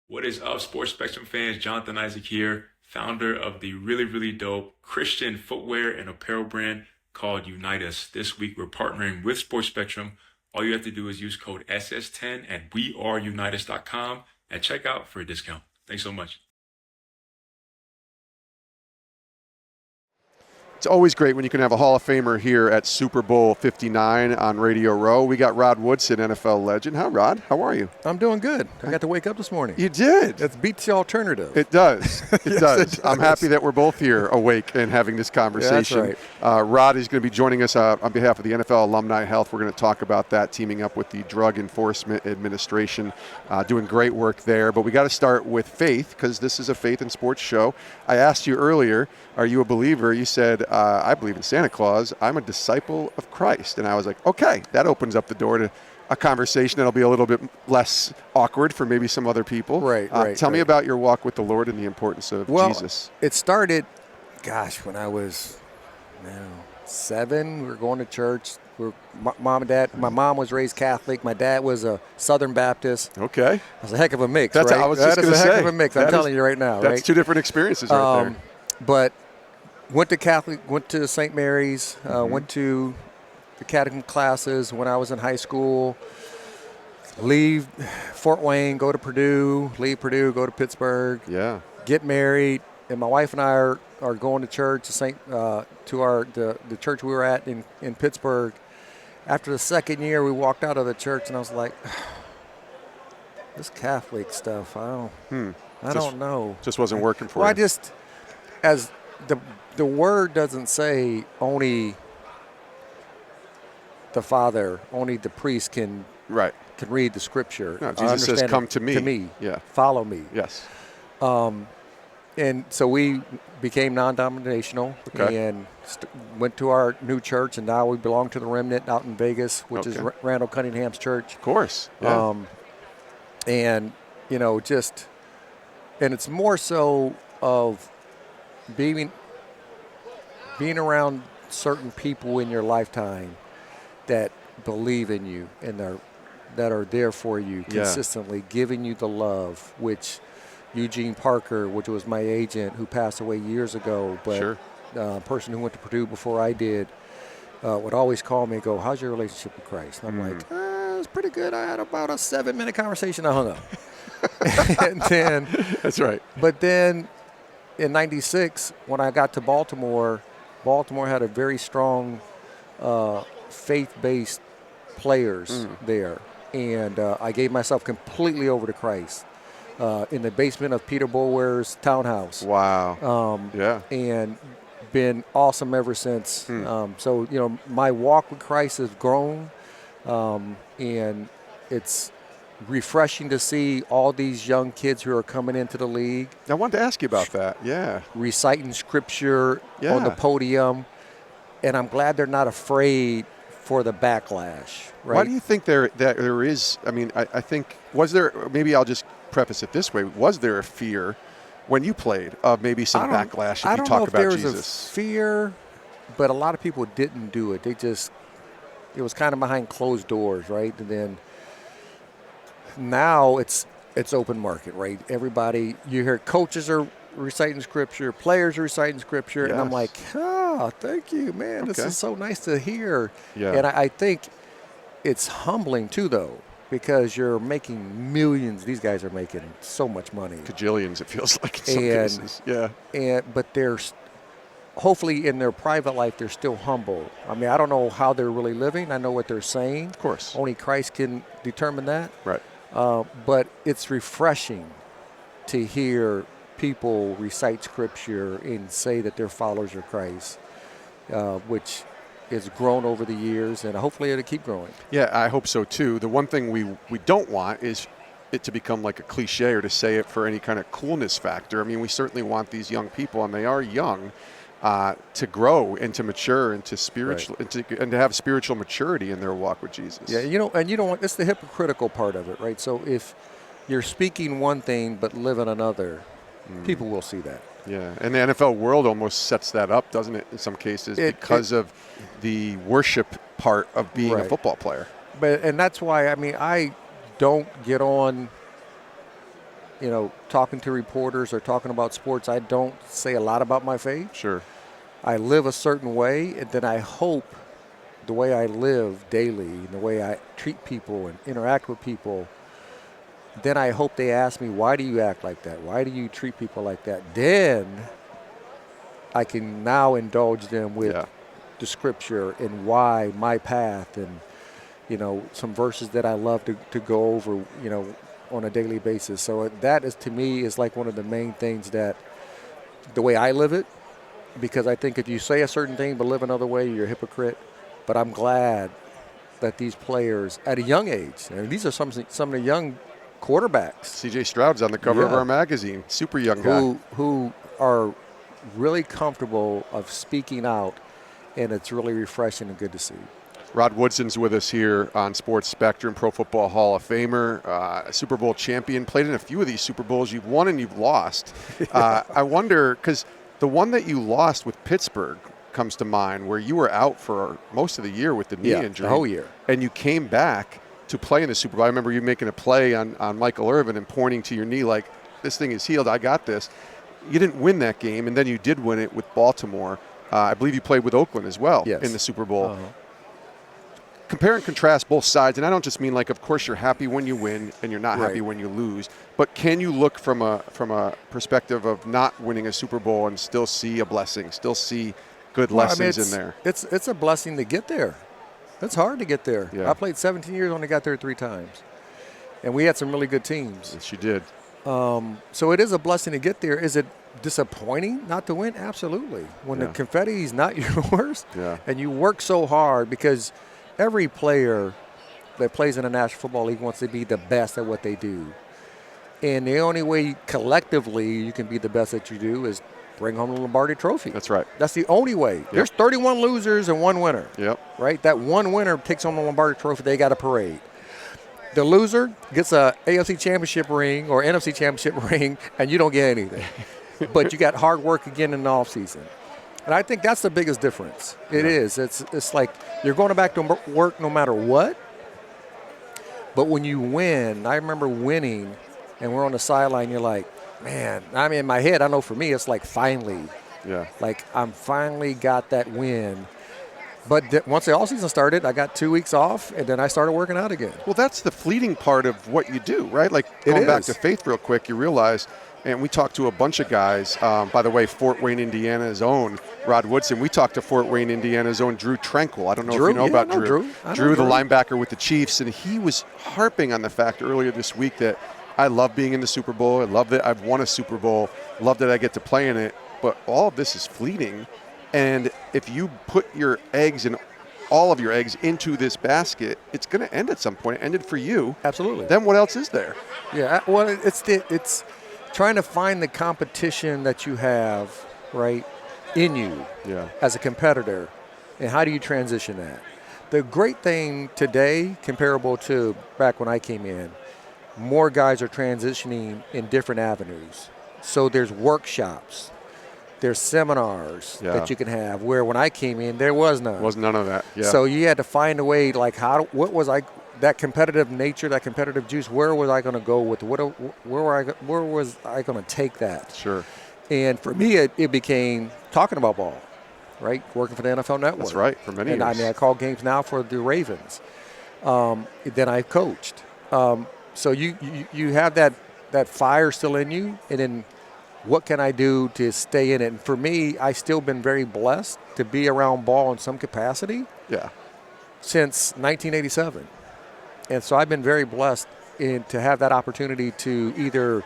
What is up, Sports Spectrum fans? Jonathan Isaac here, founder of the really dope Christian footwear and apparel brand called Unite Us. This week, we're partnering with Sports Spectrum. All you have to do is use code SS10 at weareunitus.com and check out for a discount. Thanks so much. It's always great when you can have a Hall of Famer here at Super Bowl 59 on Radio Row. We got Rod Woodson, NFL legend. Hi, Rod. How are you? I'm doing good. I got to wake up this morning. You did. It beats the alternative. It does. It Yes, does. it does. I'm happy that we're both here awake and having this conversation. Yeah, that's Rod is going to be joining us on behalf of the NFL Alumni Health. We're going to talk about that, teaming up with the Drug Enforcement Administration, doing great work there. But we got to start with faith because this is a faith and sports show. I asked you earlier, are you a believer? You said, I believe in Santa Claus. I'm a disciple of Christ. And I was like, okay, that opens up the door to a conversation that'll be a little bit less awkward for maybe some other people. Right. Tell me about your walk with the Lord and the importance of Jesus. It started, when I was 7. We were going to church. Mom and Dad. My mom was raised Catholic. My dad was a Southern Baptist. Okay. It was a heck of a mix, That's right? I was just That going is to a say. heck of a mix. I'm telling you right now, That's right? two different experiences right there. But went to Catholic, went to St. Mary's, went to the catechism classes when I was in high school. Leave Fort Wayne, go to Purdue, leave Purdue, go to Pittsburgh. Yeah. Get married, and my wife and I are going to church to the church we were at in Pittsburgh. After the second year, we walked out of the church, and I was like, this Catholic stuff, I don't know. Just wasn't working for Well, you. as the word doesn't say only the Father, only the priest can read the scripture. No, Jesus says, come to me. To me. Yeah. Follow me. Yes. And so we became non-denominational and went to our new church, and now we belong to the Remnant out in Vegas, which is Randall Cunningham's church. Of course. Yeah. And, and it's more so of being around certain people in your lifetime that believe in you and that are there for you consistently, giving you the love, which Eugene Parker, which was my agent who passed away years ago, but a person who went to Purdue before I did, would always call me and go, how's your relationship with Christ? And I'm like, it's pretty good. I had about a 7-minute conversation. I hung up. And then, that's right. But then in 96, when I got to Baltimore had a very strong faith-based players there. And I gave myself completely over to Christ in the basement of Peter Bowere's townhouse. Wow. And been awesome ever since. So, my walk with Christ has grown, and it's refreshing to see all these young kids who are coming into the league. I wanted to ask you about that. Yeah. Reciting scripture on the podium, and I'm glad they're not afraid for the backlash. Right? Why do you think there is? I mean, I think maybe I'll just preface it this way: was there a fear when you played of maybe some backlash if you talk about Jesus? I don't know if there was a fear, but a lot of people didn't do it. It was kind of behind closed doors, right? And then now it's open market, right? Everybody, you hear coaches are reciting scripture, players are reciting scripture, and I'm like, thank you, man. This is so nice to hear. Yeah. And I think it's humbling too, though, because you're making millions. These guys are making so much money. Cajillions, it feels like in some cases. Yeah. But they're hopefully in their private life, they're still humble. I mean, I don't know how they're really living. I know what they're saying. Of course. Only Christ can determine that. Right. But it's refreshing to hear people recite scripture and say that they're followers of Christ, which has grown over the years, and hopefully it'll keep growing. Yeah, I hope so too. The one thing we don't want is it to become like a cliche or to say it for any kind of coolness factor. I mean, we certainly want these young people, and they are young, to grow and to mature and to spiritual and to have spiritual maturity in their walk with Jesus. Yeah, and you don't want, it's the hypocritical part of it, right? So if you're speaking one thing but living another, people will see that. Yeah, and the NFL world almost sets that up, doesn't it, in some cases, because of the worship part of being a football player. And that's why, I mean, I don't get on talking to reporters or talking about sports, I don't say a lot about my faith. Sure. I live a certain way, and then I hope the way I live daily, and the way I treat people and interact with people, then I hope they ask me, why do you act like that? Why do you treat people like that? Then I can now indulge them with the scripture and why my path and, some verses that I love to go over, on a daily basis. So that is, to me, is like one of the main things that the way I live it, because I think if you say a certain thing but live another way, you're a hypocrite. But I'm glad that these players at a young age, and these are some of the young quarterbacks. C.J. Stroud's on the cover of our magazine, super young guy. Who are really comfortable of speaking out, and it's really refreshing and good to see. Rod Woodson's with us here on Sports Spectrum, Pro Football Hall of Famer, a Super Bowl champion, played in a few of these Super Bowls. You've won and you've lost. I wonder, because the one that you lost with Pittsburgh comes to mind, where you were out for most of the year with the knee injury. The whole year. And you came back to play in the Super Bowl. I remember you making a play on Michael Irvin and pointing to your knee like, this thing is healed, I got this. You didn't win that game, and then you did win it with Baltimore. I believe you played with Oakland as well in the Super Bowl. Compare and contrast both sides, and I don't just mean like, of course, you're happy when you win and you're not happy when you lose, but can you look from a perspective of not winning a Super Bowl and still see a blessing, still see good lessons in there? It's a blessing to get there. It's hard to get there. Yeah. I played 17 years, only got there 3 times, and we had some really good teams. Yes, you did. So it is a blessing to get there. Is it disappointing not to win? Absolutely. When the confetti is not yours, and you work so hard, because every player that plays in the National Football League wants to be the best at what they do. And the only way collectively you can be the best that you do is bring home the Lombardi Trophy. That's right. That's the only way. Yep. There's 31 losers and 1 winner. Yep. Right? That one winner takes home the Lombardi Trophy. They got a parade. The loser gets a AFC Championship ring or NFC Championship ring, and you don't get anything. But you got hard work again in the offseason. And I think that's the biggest difference. It is. It's like you're going back to work no matter what. But when you win, I remember winning, and we're on the sideline, you're like, man, I mean, in my head, I know for me, it's like finally. Yeah. Like I'm finally got that win. But once the offseason started, I got 2 weeks off, and then I started working out again. Well, that's the fleeting part of what you do, right? Like going back to faith real quick, you realize – and we talked to a bunch of guys. By the way, Fort Wayne, Indiana's own Rod Woodson. We talked to Fort Wayne, Indiana's own Drew Tranquil. I don't know if you know about Drew. Drew, the linebacker with the Chiefs, and he was harping on the fact earlier this week that I love being in the Super Bowl. I love that I've won a Super Bowl. Love that I get to play in it. But all of this is fleeting. And if you put your eggs and all of your eggs into this basket, it's going to end at some point. It ended for you. Absolutely. Then what else is there? Yeah. Well, it's trying to find the competition that you have, right, in you as a competitor, and how do you transition that? The great thing today, comparable to back when I came in, more guys are transitioning in different avenues. So there's workshops, there's seminars that you can have, where when I came in, there was none. Was none of that, So you had to find a way, like that competitive nature, that competitive juice, where was I going to go with where was I going to take that? Sure. And for me, it became talking about ball, right? Working for the NFL Network. That's right, for many years. I mean, I call games now for the Ravens. Then I coached. So you have that fire still in you, and then what can I do to stay in it? And for me, I've still been very blessed to be around ball in some capacity. Yeah. Since 1987. And so I've been very blessed to have that opportunity to either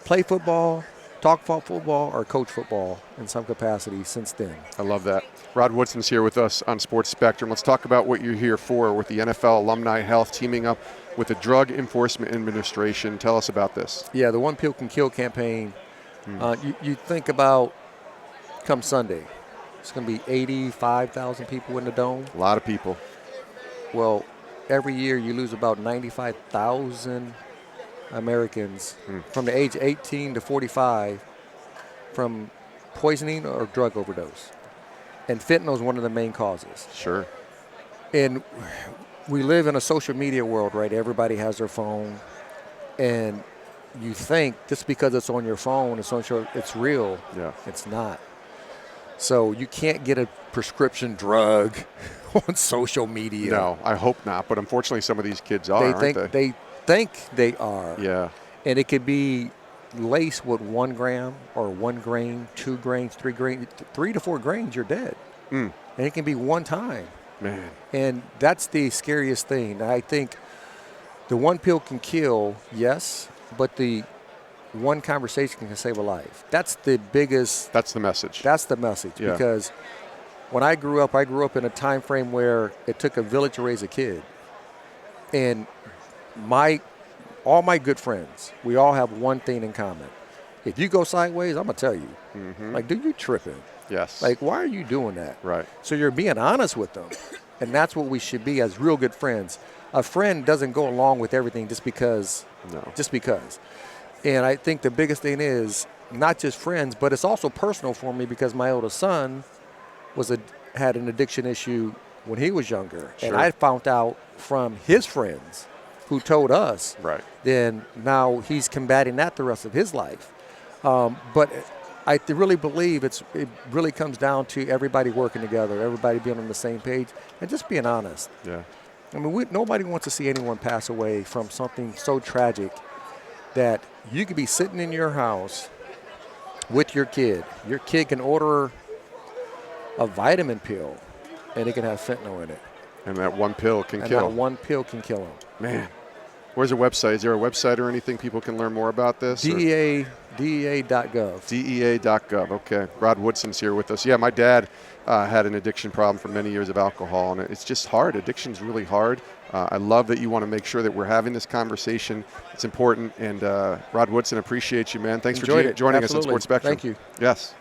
play football, talk about football, or coach football in some capacity since then. I love that. Rod Woodson's here with us on Sports Spectrum. Let's talk about what you're here for with the NFL Alumni Health teaming up with the Drug Enforcement Administration. Tell us about this. Yeah, the One Pill Can Kill campaign. You think about come Sunday, it's going to be 85,000 people in the Dome. A lot of people. Well, every year you lose about 95,000 Americans from the age 18 to 45 from poisoning or drug overdose. And fentanyl is one of the main causes. Sure. And we live in a social media world, right? Everybody has their phone. And you think just because it's on your phone, it's real. Yeah. It's not. So you can't get a prescription drug on social media. No, I hope not. But unfortunately, some of these kids are, aren't they? They think they are. Yeah. And it could be laced with 1 gram or 1 grain, 2 grains, 3 grains, 3 to 4 grains, you're dead. And it can be one time. Man. And that's the scariest thing. I think the one pill can kill, yes, but the one conversation can save a life. That's the biggest. That's the message. That's the message. Yeah. Because when I grew up in a time frame where it took a village to raise a kid. And all my good friends, we all have one thing in common. If you go sideways, I'm going to tell you. Like, dude, you tripping. Yes. Like, why are you doing that? Right. So you're being honest with them. And that's what we should be as real good friends. A friend doesn't go along with everything just because. No. Just because. And I think the biggest thing is not just friends, but it's also personal for me because my oldest son had an addiction issue when he was younger. Sure. And I found out from his friends who told us. Right. Then now he's combating that the rest of his life. But I really believe it really comes down to everybody working together, everybody being on the same page, and just being honest. Yeah. I mean, nobody wants to see anyone pass away from something so tragic that you could be sitting in your house with your kid. Your kid can order a vitamin pill, and it can have fentanyl in it. And that one pill can kill. And that one pill can kill them. Man. Where's a website? Is there a website or anything people can learn more about this? DEA.gov. DEA.gov. Okay. Rod Woodson's here with us. Yeah, my dad had an addiction problem for many years of alcohol, and it's just hard. Addiction's really hard. I love that you want to make sure that we're having this conversation. It's important. And Rod Woodson, appreciate you, man. Thanks for joining us on Sports Spectrum. Thank you. Yes.